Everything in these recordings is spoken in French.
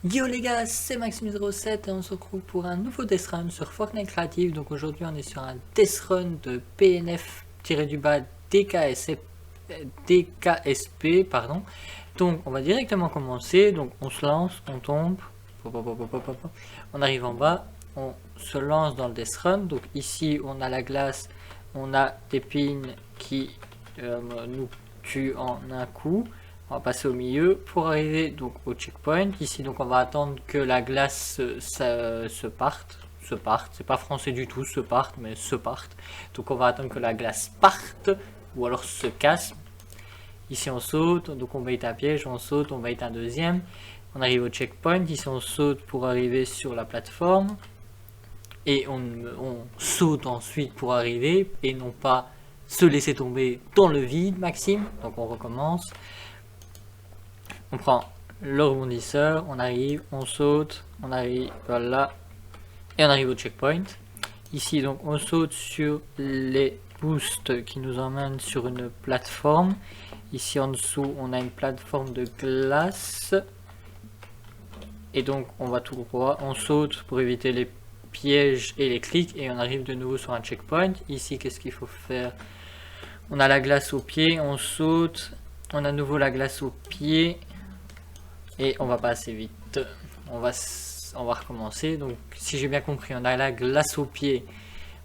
Yo les gars, c'est Maxime07 et on se retrouve pour un nouveau Death Run sur Fortnite Creative. Donc aujourd'hui on est sur un Death Run de PNF-du-bas DKSP, pardon. Donc on va directement commencer, donc on se lance, on tombe, on arrive en bas, on se lance dans le Death Run. Donc ici on a la glace, on a des pins qui nous tuent en un coup. On va passer au milieu pour arriver donc au checkpoint. Ici donc on va attendre que la glace se parte. C'est pas français du tout, se parte, mais se parte. Donc on va attendre que la glace parte ou alors se casse. Ici on saute, donc on va être un piège, on saute, on va être un deuxième. On arrive au checkpoint, ici on saute pour arriver sur la plateforme. Et on saute ensuite pour arriver et non pas se laisser tomber dans le vide, Maxime. Donc on recommence. On prend le rebondisseur, on arrive, on saute, on arrive, voilà, et on arrive au checkpoint. Ici, donc, on saute sur les boosts qui nous emmènent sur une plateforme. Ici, en dessous, on a une plateforme de glace. Et donc, on va tout droit, on saute pour éviter les pièges et les clics, et on arrive de nouveau sur un checkpoint. Ici, qu'est-ce qu'il faut faire? On a la glace au pied, on saute, on a à nouveau la glace au pied. Et on va pas assez vite, on va recommencer. Donc si j'ai bien compris, on a la glace au pied,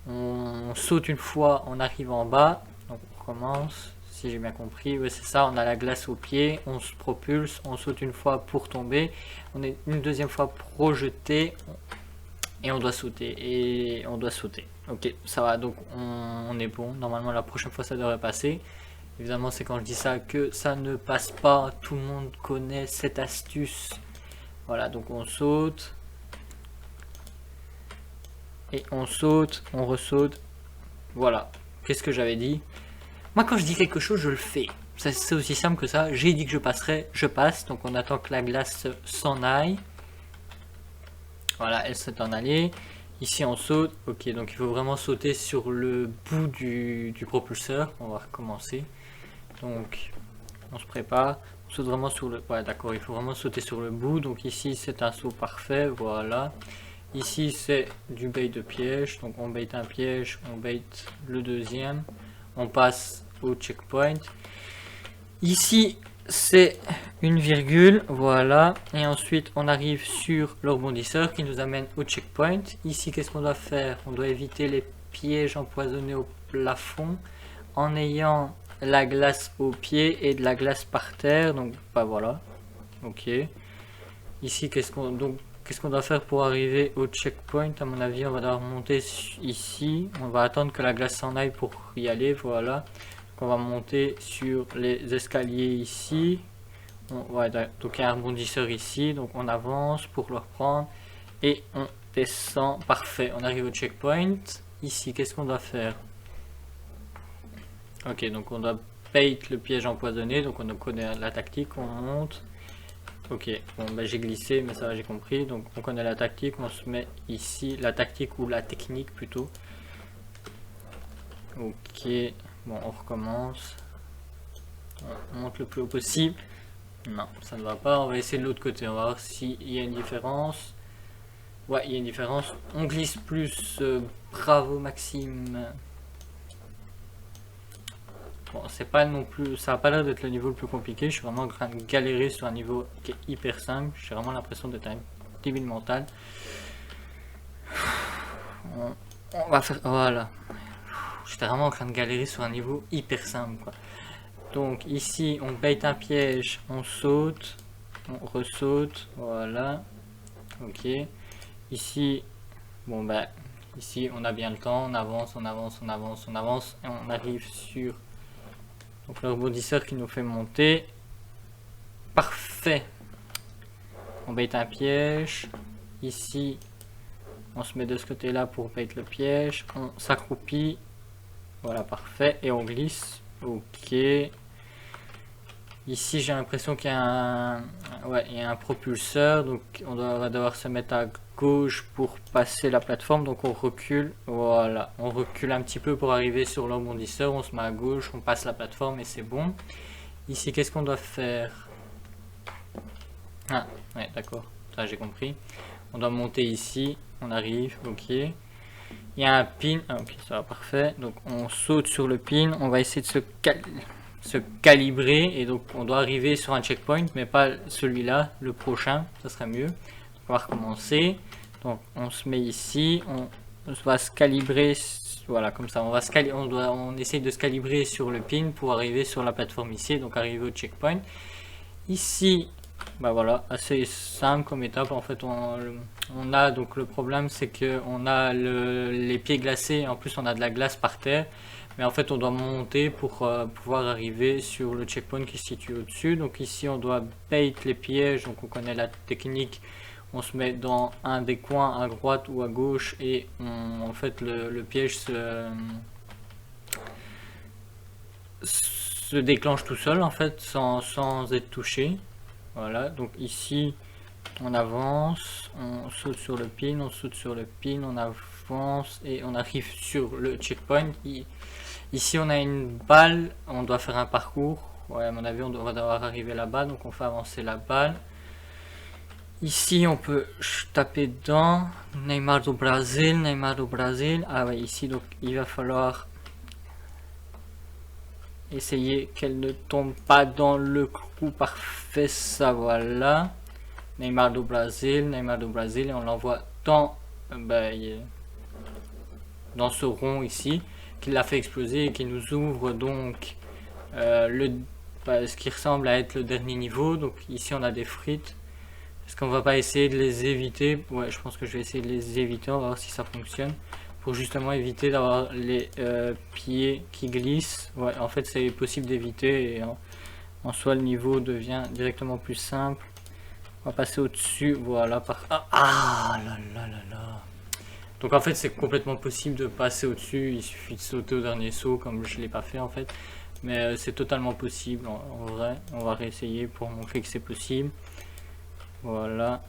on saute une fois, on arrive en bas, donc on recommence. Si j'ai bien compris, oui c'est ça, on a la glace au pied, on se propulse, on saute une fois pour tomber, on est une deuxième fois projeté et on doit sauter, ok, ça va, donc on est bon. Normalement la prochaine fois ça devrait passer. Évidemment, c'est quand je dis ça que ça ne passe pas. Tout le monde connaît cette astuce. Voilà, donc on saute. Et on saute, on ressaute. Voilà. Qu'est-ce que j'avais dit? Moi, quand je dis quelque chose, je le fais. C'est aussi simple que ça. J'ai dit que je passerais, je passe. Donc on attend que la glace s'en aille. Voilà, elle s'est en allée. Ici, on saute. Ok, donc il faut vraiment sauter sur le bout du propulseur. On va recommencer. Donc on se prépare, on saute vraiment sur le... Ouais d'accord, il faut vraiment sauter sur le bout. Donc ici c'est un saut parfait, voilà. Ici c'est du bait de piège, donc on bait un piège, on bait le deuxième. On passe au checkpoint. Ici c'est une virgule, voilà. Et ensuite on arrive sur le rebondisseur qui nous amène au checkpoint. Ici qu'est-ce qu'on doit faire? On doit éviter les pièges empoisonnés au plafond en ayant la glace au pied et de la glace par terre. Donc bah voilà, ok. Ici qu'est-ce qu'on doit faire pour arriver au checkpoint? À mon avis on va devoir monter ici, on va attendre que la glace s'en aille pour y aller, voilà. Donc on va monter sur les escaliers ici. Ouais, donc il y a un rebondisseur ici, donc on avance pour le reprendre et on descend, parfait, on arrive au checkpoint. Ici qu'est-ce qu'on doit faire? Ok, donc on doit bait le piège empoisonné, donc on connaît la tactique, on monte. Ok, bon bah j'ai glissé, mais ça va, j'ai compris. Donc on connaît la tactique, on se met ici, la tactique ou la technique plutôt. Ok, bon on recommence. On monte le plus haut possible. Non, ça ne va pas, on va essayer de l'autre côté, on va voir s'il y a une différence. Ouais, il y a une différence, on glisse plus, bravo Maxime. Bon, c'est pas non plus, ça a pas l'air d'être le niveau le plus compliqué. Je suis vraiment en train de galérer sur un niveau qui est hyper simple. J'ai vraiment l'impression d'être un débile mental. On va faire, voilà. J'étais vraiment en train de galérer sur un niveau hyper simple, quoi. Donc ici, on bait un piège, on saute, on ressaute, voilà. Ok. Ici, bon bah, ici on a bien le temps, on avance, on avance, on avance, on avance, et on arrive sur donc le rebondisseur qui nous fait monter. Parfait. On bait un piège. Ici, on se met de ce côté-là pour bait le piège. On s'accroupit. Voilà, parfait. Et on glisse. Ok. Ici, j'ai l'impression qu'il y a un... Ouais, il y a un propulseur. Donc, on va devoir se mettre à gauche pour passer la plateforme. Donc, on recule. Voilà. On recule un petit peu pour arriver sur le rebondisseur. On se met à gauche, on passe la plateforme et c'est bon. Ici, qu'est-ce qu'on doit faire? Ah, ouais, d'accord. ça j'ai compris. On doit monter ici, on arrive, ok. Il y a un pin, ah, ok, ça va, parfait. Donc on saute sur le pin, on va essayer de se calibrer, et donc on doit arriver sur un checkpoint, mais pas celui-là, le prochain, ça serait mieux. On va recommencer. Donc on se met ici, on va se calibrer, voilà, comme ça, on essaye de se calibrer sur le pin pour arriver sur la plateforme ici, donc arriver au checkpoint. Ici, bah voilà, assez simple comme étape. En fait, on a donc le problème, c'est que on a les pieds glacés, en plus on a de la glace par terre, mais en fait on doit monter pour pouvoir arriver sur le checkpoint qui se situe au-dessus. Donc ici on doit bait les pièges, donc on connaît la technique. On se met dans un des coins à droite ou à gauche, et en fait le piège se déclenche tout seul, en fait, sans être touché. Voilà, donc ici on avance, on saute sur le pin, on saute sur le pin, on avance et on arrive sur le checkpoint. Ici on a une balle, on doit faire un parcours. Ouais, à mon avis on va devoir arriver là-bas, donc on fait avancer la balle. Ici on peut taper dedans, Neymar do Brasil, Neymar do Brasil. Ah ouais, ici donc il va falloir essayer qu'elle ne tombe pas dans le trou parfait, ça, voilà. Neymar do Brasil, Neymar do Brasil, et on l'envoie dans ce rond ici, qui l'a fait exploser et qui nous ouvre donc ce qui ressemble à être le dernier niveau. Donc ici on a des frites. Est-ce qu'on va pas essayer de les éviter? Ouais, je pense que je vais essayer de les éviter, on va voir si ça fonctionne. Pour justement éviter d'avoir les pieds qui glissent. Ouais, en fait c'est possible d'éviter, et en soi le niveau devient directement plus simple. On va passer au-dessus, voilà. Ah là là là là. Donc en fait c'est complètement possible de passer au-dessus, il suffit de sauter au dernier saut, comme je l'ai pas fait en fait. Mais c'est totalement possible en vrai. On va réessayer pour montrer que c'est possible. Voilà.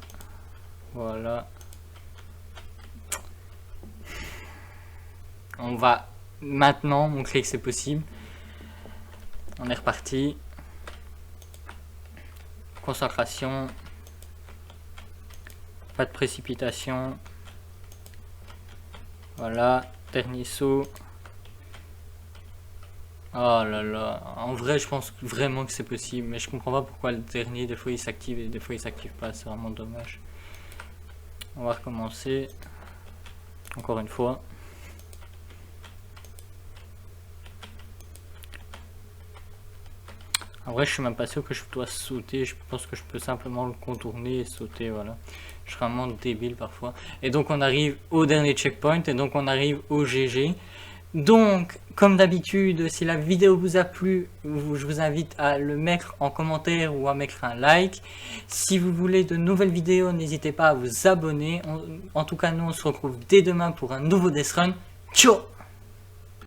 Voilà. On va maintenant montrer que c'est possible. On est reparti. Concentration. Pas de précipitation. Voilà. Dernier saut. Oh là là. En vrai, je pense vraiment que c'est possible. Mais je comprends pas pourquoi le dernier, des fois il s'active et des fois il s'active pas. C'est vraiment dommage. On va recommencer. Encore une fois. En vrai, je suis même pas sûr que je dois sauter. Je pense que je peux simplement le contourner et sauter, voilà. Je suis vraiment débile parfois. Et donc on arrive au dernier checkpoint, et donc on arrive au GG. Donc, comme d'habitude, si la vidéo vous a plu, je vous invite à le mettre en commentaire ou à mettre un like. Si vous voulez de nouvelles vidéos, n'hésitez pas à vous abonner. En tout cas, nous on se retrouve dès demain pour un nouveau Death Run. Ciao!